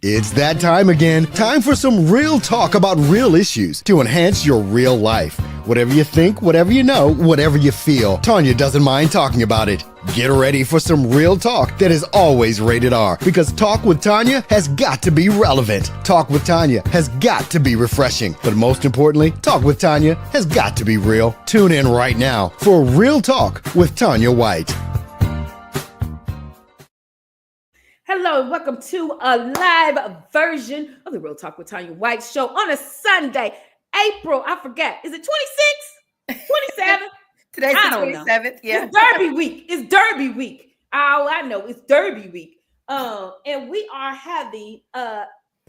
It's that time again. Time for some real talk about real issues to enhance your real life. Whatever you think, whatever you know, whatever you feel, Tanya doesn't mind talking about it. Get ready for some real talk that is always rated R, because Talk with Tanya has got to be relevant. Talk with Tanya has got to be refreshing. But most importantly, Talk with Tanya has got to be real. Tune in right now for Real Talk with Tanya White. Hello and welcome to a live version of the Real Talk with Tanya White show on a Sunday, April, I forget, is it 26th, 27th? Today's the 27th, yeah. It's Derby week. It's Derby week. All I know is Derby week. And we are having a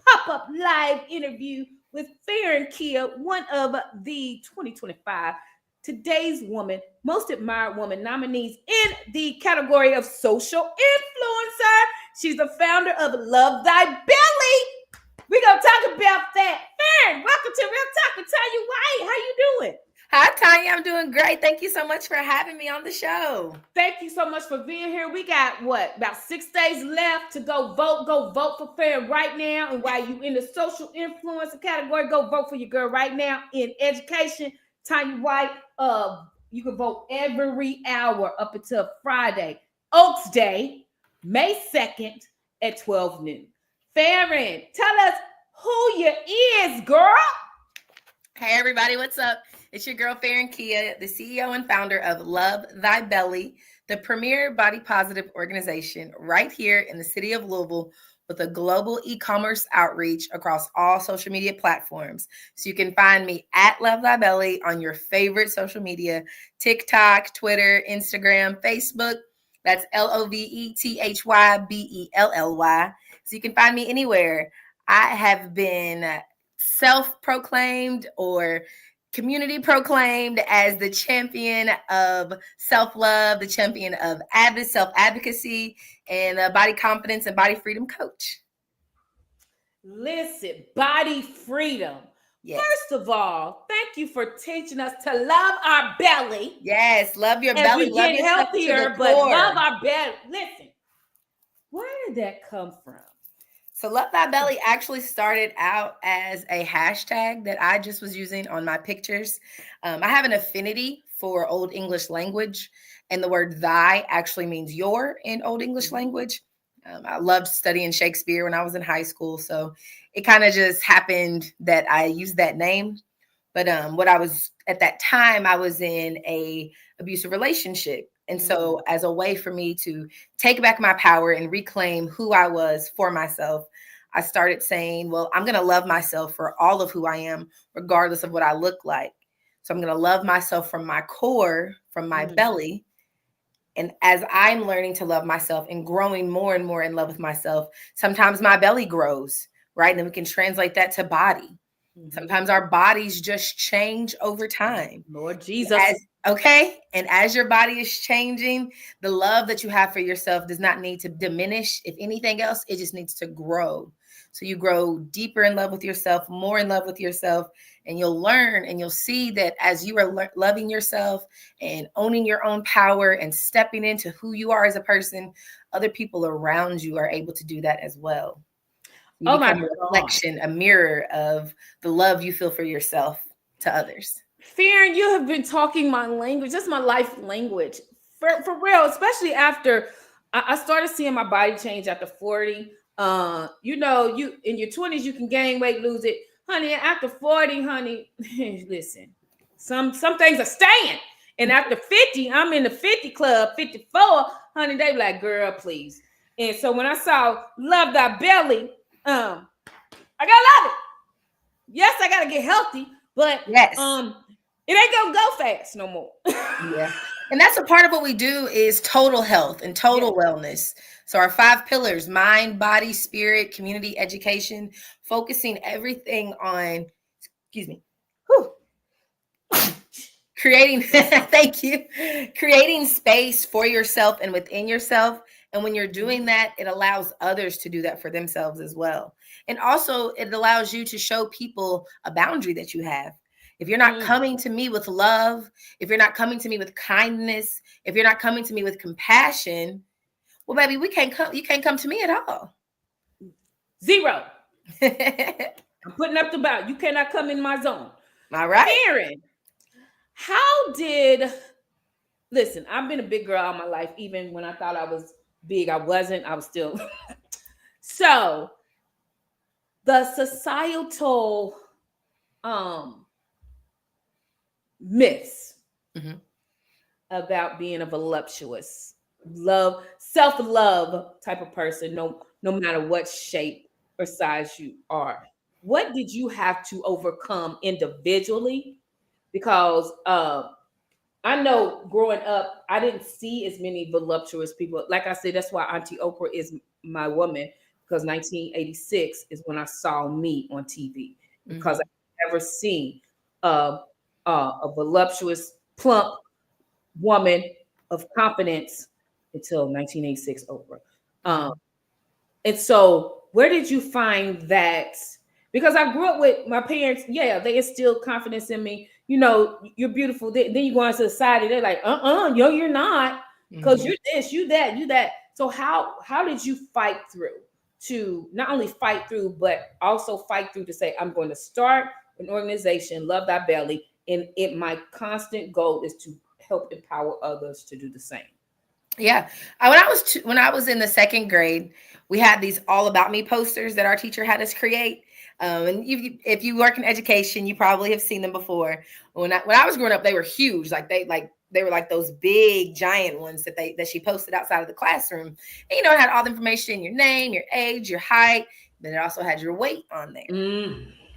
pop-up live interview with Fairen Kia, one of the 2025 Today's Woman, Most Admired Woman nominees in the category of social influencer. She's the founder of Love Thy Belly. We're going to talk about that. Fairen, welcome to Real Talk with Tanya White. How you doing? Hi, Tanya. I'm doing great. Thank you so much for having me on the show. Thank you so much for being here. We got, about 6 days left to go vote. Go vote for Fairen right now. And while you in the social influencer category, go vote for your girl right now. In education, Tanya White, you can vote every hour up until Friday, Oaks Day, May 2nd at 12 noon. Fairen, tell us who you is, girl. Hey, everybody. What's up? It's your girl, Fairen Kia, the CEO and founder of Love Thy Belly, the premier body positive organization right here in the city of Louisville, with a global e-commerce outreach across all social media platforms. So you can find me at Love Thy Belly on your favorite social media, TikTok, Twitter, Instagram, Facebook. That's LOVETHYBELLY. So you can find me anywhere. I have been self-proclaimed or community proclaimed as the champion of self-love, the champion of self-advocacy, and a body confidence and body freedom coach. Listen, body freedom. Yes. First of all, thank you for teaching us to love our belly. Yes, love your As belly. we get healthier, but love our belly. Listen, where did that come from? So Love Thy Belly actually started out as a hashtag that I just was using on my pictures. I have an affinity for Old English language, and the word thy actually means your in Old English language. I loved studying Shakespeare when I was in high school, so it kind of just happened that I used that name. But what I was at that time, I was in a abusive relationship. And so as a way for me to take back my power and reclaim who I was for myself, I started saying, well, I'm going to love myself for all of who I am, regardless of what I look like. So I'm going to love myself from my core, from my belly. And as I'm learning to love myself and growing more and more in love with myself, sometimes my belly grows, right? And then we can translate that to body. Sometimes our bodies just change over time. Lord Jesus. And as your body is changing, the love that you have for yourself does not need to diminish. If anything else, it just needs to grow. So you grow deeper in love with yourself, more in love with yourself, and you'll learn and you'll see that as you are loving yourself and owning your own power and stepping into who you are as a person, other people around you are able to do that as well. You become a reflection, a mirror of the love you feel for yourself to others. Fairen, you have been talking my language. That's my life language. For real, especially after I started seeing my body change after 40. You in your 20s, you can gain weight, lose it. Honey, after 40, honey, listen, some things are staying. And after 50, I'm in the 50 club, 54, honey, they be like, girl, please. And so when I saw Love Thy Belly, I gotta love it. Yes, I gotta get healthy, but yes. It ain't gonna go fast no more. Yeah. And that's a part of what we do is total health and total wellness. So our 5 pillars, mind, body, spirit, community, education, focusing everything on, creating, thank you, creating space for yourself and within yourself. And when you're doing that, it allows others to do that for themselves as well. And also it allows you to show people a boundary that you have. If you're not coming to me with love, if you're not coming to me with kindness, if you're not coming to me with compassion, well, baby, you can't come to me at all. 0. I'm putting up the bound. You cannot come in my zone. All right. Fairen, listen, I've been a big girl all my life. Even when I thought I was big, I wasn't. I was still. So the societal myths about being a voluptuous, self-love type of person, no matter what shape or size you are. What did you have to overcome individually? Because I know growing up, I didn't see as many voluptuous people. Like I said, that's why Auntie Oprah is my woman, because 1986 is when I saw me on TV, because I've never seen a voluptuous, plump woman of confidence until 1986 Oprah. And so where did you find that? Because I grew up with my parents, yeah, they instilled confidence in me. You know, you're beautiful. Then you go into society, they're like, yo, you're not, because you're this, you that, you that. So how did you fight through to not only fight through, but also fight through to say, I'm going to start an organization, Love Thy Belly, and my constant goal is to help empower others to do the same? Yeah. When I was in the second grade, we had these All About Me posters that our teacher had us create. And if you work in education, you probably have seen them before. When I was growing up, they were huge. They were like those big giant ones that she posted outside of the classroom. And, it had all the information, your name, your age, your height, but it also had your weight on there.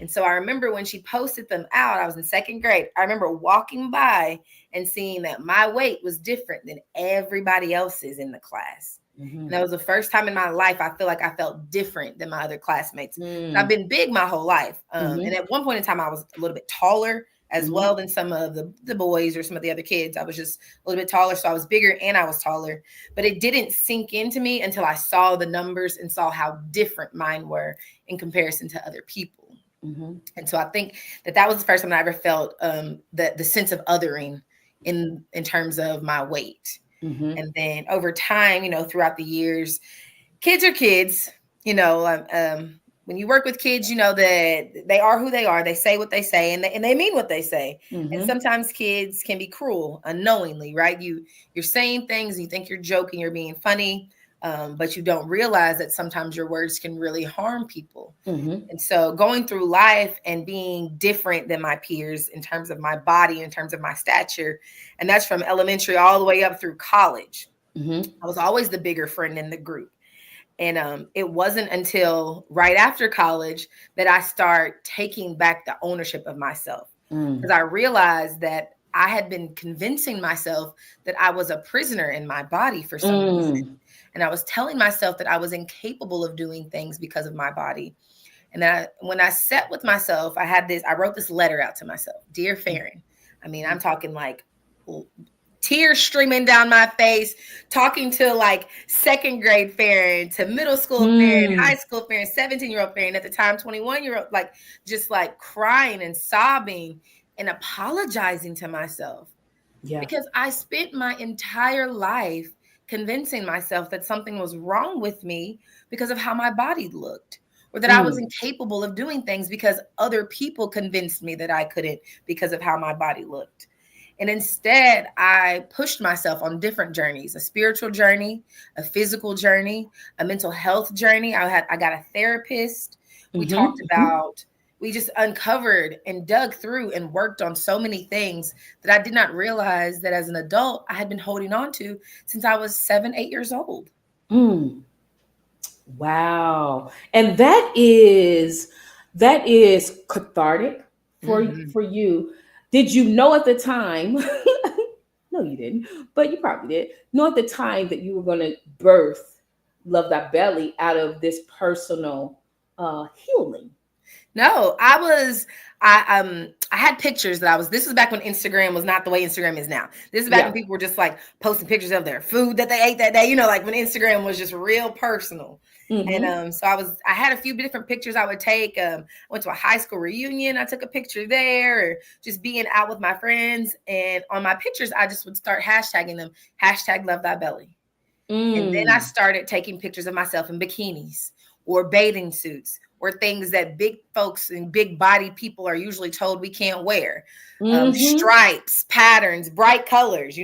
And so I remember when she posted them out, I was in second grade. I remember walking by and seeing that my weight was different than everybody else's in the class. And that was the first time in my life I feel like I felt different than my other classmates. I've been big my whole life. And at one point in time, I was a little bit taller as well than some of the boys or some of the other kids. I was just a little bit taller. So I was bigger and I was taller. But it didn't sink into me until I saw the numbers and saw how different mine were in comparison to other people. And so I think that was the first time I ever felt the sense of othering in terms of my weight. And then over time, throughout the years, kids are kids. When you work with kids, that they are who they are. They say what they say, and they mean what they say. And sometimes kids can be cruel unknowingly, right? You're saying things, and you think you're joking, you're being funny. But you don't realize that sometimes your words can really harm people. And so going through life and being different than my peers in terms of my body, in terms of my stature, and that's from elementary all the way up through college. I was always the bigger friend in the group. And it wasn't until right after college that I start taking back the ownership of myself, because I realized that I had been convincing myself that I was a prisoner in my body for some reason. And I was telling myself that I was incapable of doing things because of my body. And when I sat with myself, I wrote this letter out to myself. Dear Fairen. I mean, I'm talking like tears streaming down my face, talking to like second grade Fairen, to middle school Fairen, high school Fairen, 17-year-old Fairen, at the time 21-year-old, like just like crying and sobbing and apologizing to myself. Because I spent my entire life convincing myself that something was wrong with me because of how my body looked, or that I was incapable of doing things because other people convinced me that I couldn't because of how my body looked. And instead, I pushed myself on different journeys: a spiritual journey, a physical journey, a mental health journey. I got a therapist. We talked about, we just uncovered and dug through and worked on so many things that I did not realize that as an adult, I had been holding on to since I was 7, 8 years old. Wow. And that is cathartic for you. Did you know at the time? No, you didn't, but you probably did know at the time that you were going to birth Love Thy Belly out of this personal healing. No, I had pictures this was back when Instagram was not the way Instagram is now. This is back when people were just like posting pictures of their food that they ate that day, like when Instagram was just real personal. And so I had a few different pictures I would take. I went to a high school reunion. I took a picture there, or just being out with my friends. And on my pictures, I just would start hashtagging them, #LoveThyBelly. And then I started taking pictures of myself in bikinis, or bathing suits or things that big folks and big body people are usually told we can't wear. Stripes, patterns, bright colors,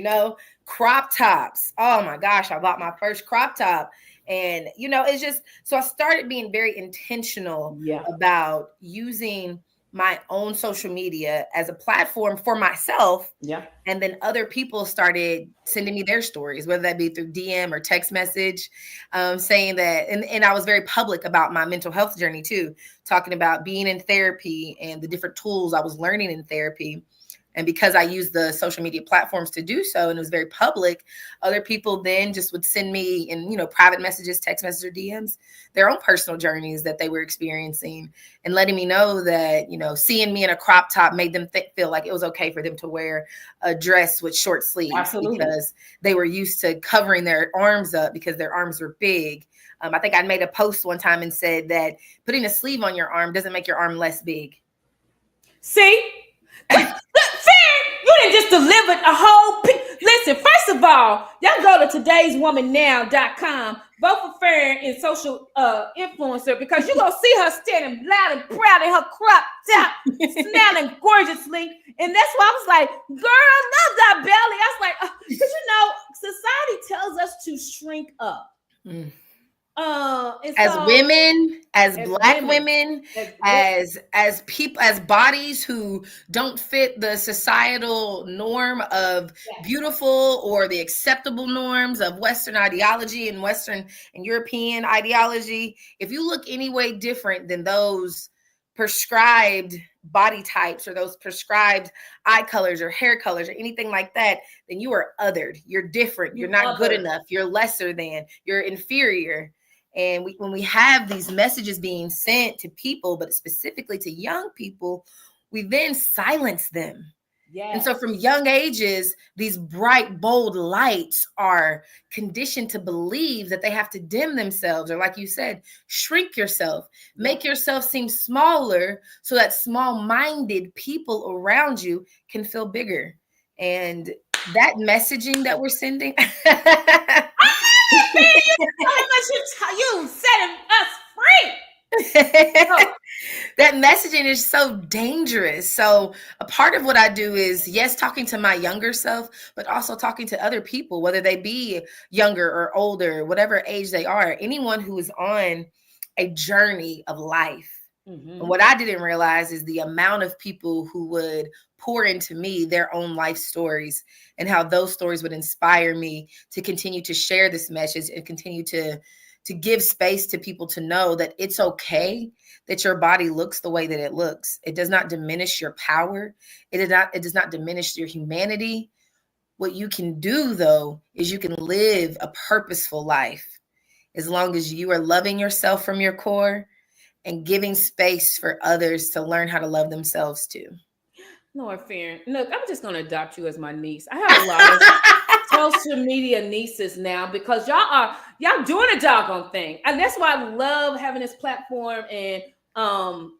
crop tops. Oh my gosh, I bought my first crop top. And, it's just, so I started being very intentional about using my own social media as a platform for myself. Yeah. And then other people started sending me their stories, whether that be through DM or text message, saying that, and I was very public about my mental health journey too, talking about being in therapy and the different tools I was learning in therapy. And because I used the social media platforms to do so, and it was very public, other people then just would send me in, private messages, text messages, or DMs, their own personal journeys that they were experiencing, and letting me know that, seeing me in a crop top made them feel like it was okay for them to wear a dress with short sleeves. Absolutely. Because they were used to covering their arms up because their arms were big. I think I made a post one time and said that putting a sleeve on your arm doesn't make your arm less big. See? You didn't just delivered a whole listen, first of all, y'all go to todayswomannow.com, vote for Fairen in social influencer, because you're gonna see her standing loud and proud in her crop top, smelling gorgeously. And that's why I was like, girl, I love that belly. I was like, because society tells us to shrink up. As women, as Black women, as people, as bodies who don't fit the societal norm of beautiful or the acceptable norms of Western ideology and Western and European ideology. If you look any way different than those prescribed body types or those prescribed eye colors or hair colors or anything like that, then you are othered. You're different. You're not good enough. You're lesser than. You're inferior. And when we have these messages being sent to people, but specifically to young people, we then silence them. Yes. And so from young ages, these bright, bold lights are conditioned to believe that they have to dim themselves, or like you said, shrink yourself, make yourself seem smaller so that small-minded people around you can feel bigger. And that messaging that we're sending... You setting us free. That messaging is so dangerous. So a part of what I do is, yes, talking to my younger self, but also talking to other people, whether they be younger or older, whatever age they are, anyone who is on a journey of life. And what I didn't realize is the amount of people who would pour into me their own life stories, and how those stories would inspire me to continue to share this message and continue to give space to people to know that it's okay that your body looks the way that it looks. It does not diminish your power. It does not diminish your humanity. What you can do, though, is you can live a purposeful life as long as you are loving yourself from your core and giving space for others to learn how to love themselves too. Lord Fairen, look, I'm just going to adopt you as my niece. I have a lot of social media nieces now, because y'all doing a doggone thing. And that's why I love having this platform. And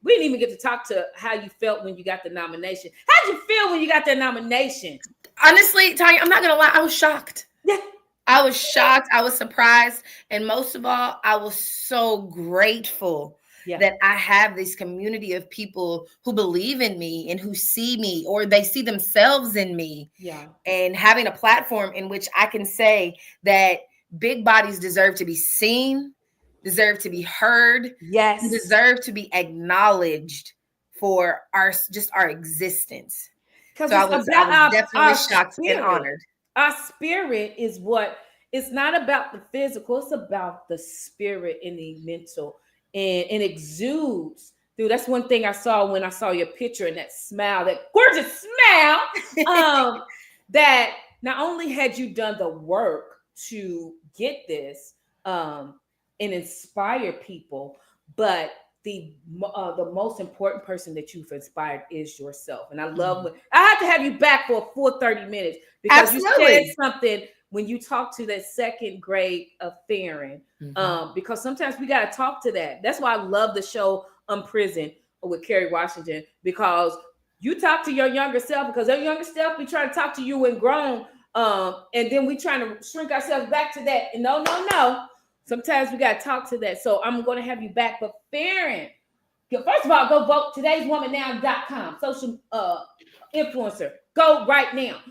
we didn't even get to talk to how you felt when you got the nomination. How'd you feel when you got that nomination? Honestly, Tanya, I'm not going to lie. I was shocked. Yeah. I was shocked. I was surprised. And most of all, I was so grateful that I have this community of people who believe in me and who see me, or they see themselves in me. Yeah. And having a platform in which I can say that big bodies deserve to be seen, deserve to be heard, yes, deserve to be acknowledged for our existence. So I was definitely shocked and honored. Our spirit is what, it's not about the physical, it's about the spirit and the mental. And exudes through. That's one thing I saw when I saw your picture, and that smile, that gorgeous smile. That not only had you done the work to get this and inspire people, but the most important person that you've inspired is yourself. And I love when I have to have you back for a full 30 minutes, because you said something when you talk to that second grade of Fairen, because sometimes we got to talk to that. That's why I love the show Unprisoned with Kerry Washington, because you talk to your younger self, because your younger self be trying to talk to you when grown, and then we trying to shrink ourselves back to that. And no. Sometimes we got to talk to that. So I'm going to have you back. But Fairen, first of all, go vote todayswomannow.com, social influencer. Go right now.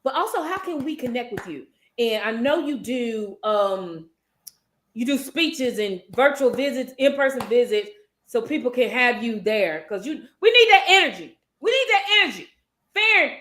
But also, how can we connect with you? And I know you do speeches and virtual visits, in-person visits, so people can have you there. Because we need that energy. We need that energy. Fairen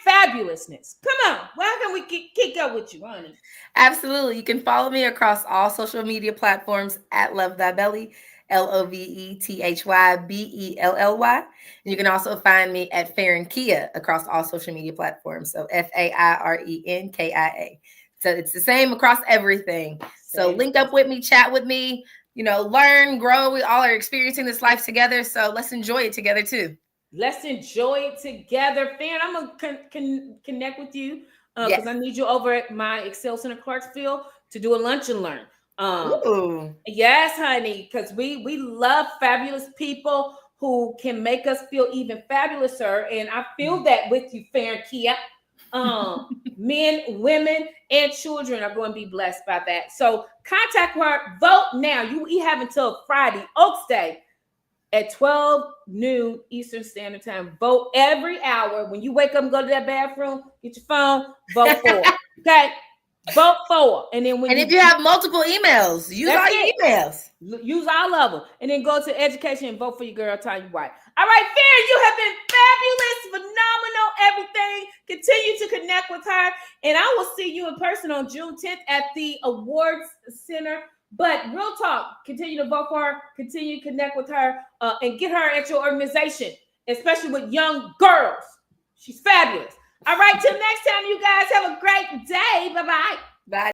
fabulousness. Come on. Why can we kick up with you, honey? Absolutely. You can follow me across all social media platforms at Love Thy Belly, LOVETHYBELLY. And you can also find me at Fairen Kia across all social media platforms. So FAIRENKIA. So it's the same across everything. So link up with me, chat with me, learn, grow. We all are experiencing this life together. So let's enjoy it together too. Let's enjoy it together. Fairen, I'm going to connect with you because I need you over at my Excel Center Clarksville to do a lunch and learn. Yes, honey, because we love fabulous people who can make us feel even fabulouser. And I feel that with you, Fairen Kia. Men, women, and children are going to be blessed by that. So contact her. Vote now. We have until Friday, Oaks Day, at 12 noon Eastern Standard Time. Vote every hour. When you wake up and go to that bathroom, get your phone, vote for it. Okay? Vote for it. And then if you have multiple emails, use all your emails. Use all of them. And then go to education and vote for your girl, Tanya White. All right, Fairen, you have been fabulous, phenomenal, everything. Continue to connect with her. And I will see you in person on June 10th at the Awards Center. But real talk, continue to vote for her, continue to connect with her, and get her at your organization, especially with young girls. She's fabulous. All right, till next time, you guys have a great day. Bye-bye. Bye.